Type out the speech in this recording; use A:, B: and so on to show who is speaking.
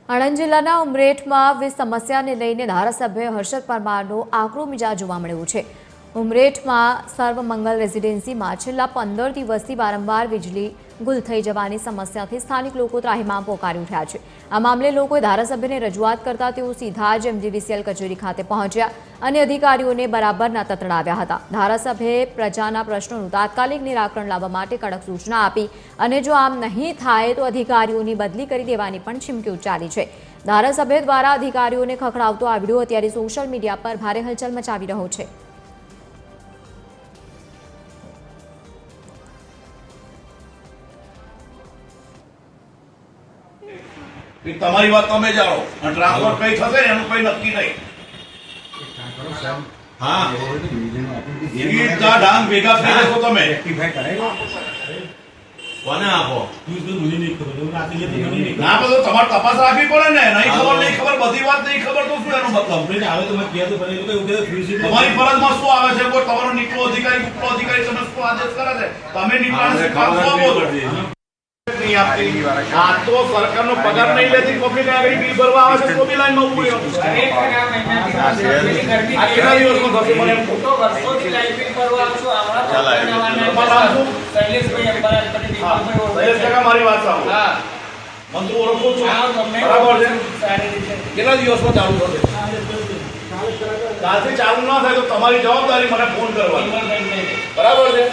A: આણંદ જિલ્લાના ઉમરેઠમાં વીજ સમસ્યાને લઈને ધારાસભ્ય હર્ષદ પરમારનો આકરો મિજાજ જોવા મળ્યો છે। ઉમરેઠમાં સર્વમંગલ રેસિડેન્સીમાં છેલ્લા 15 દિવસથી વારંવાર વીજળી ગુલ થઈ જવાની સમસ્યાથી સ્થાનિક લોકો ત્રાહિમામ પોકારી ઉઠ્યા છે। આ મામલે લોકોએ ધારાસભ્યને રજૂઆત કરતા તેઓ સીધા જ એમજીવીસીએલ કચેરી ખાતે પહોંચ્યા અને અધિકારીઓને બરાબરના તતડાવ્યા હતા। ધારાસભ્યએ પ્રજાના પ્રશ્નોનું તાત્કાલિક નિરાકરણ લાવવા માટે કડક સૂચના આપી અને જો આમ નહીં થાય તો અધિકારીઓની બદલી કરી દેવાની પણ ચીમકી ઉચ્ચારી છે। ધારાસભ્ય દ્વારા અધિકારીઓને ખખડાવતો આ વિડીયો અત્યારે સોશિયલ મીડિયા પર ભારે હલચલ મચાવી રહ્યો છે।
B: તમારી વાત તમે જાણો અને ટ્રાન્સફર કઈ થશે એનું કઈ નક્કી નહીં। હા ઈટના ડાંગ ભેગા થઈ જશો તમે કોને આપો ના બધું તમારે તપાસ રાખવી પડે ને। નહીં ખબર બધી વાત નહીં ખબર તો શું એનો મતલબ આવે તો તમારી ફરજમાં શું આવે છે કોઈ તમારો નીચલો અધિકારી ઉપલો અધિકારી તમે શું આદેશ કરે છે તમે નીચલા કામ શું બોલો આ તો સરકારનો પગાર નહીં લેતી પબ્લિક આગળ બિલ ભરવા આવે છે તો બી લાઈનમાં ઊભું રહ્યો। કેટલા દિવસમાં થશે મને એમ તો વર્ષોથી લાઈન બિલ ભરવા આવું છું શૈલેષ મારી વાત સાંભળો। હા મંત્રી ઓળખો છો બરાબર છે કેટલા દિવસમાં ચાલુ થશે કાલથી ચાલુ ના થાય તો તમારી જવાબદારી મને ફોન કરવાની બરાબર છે।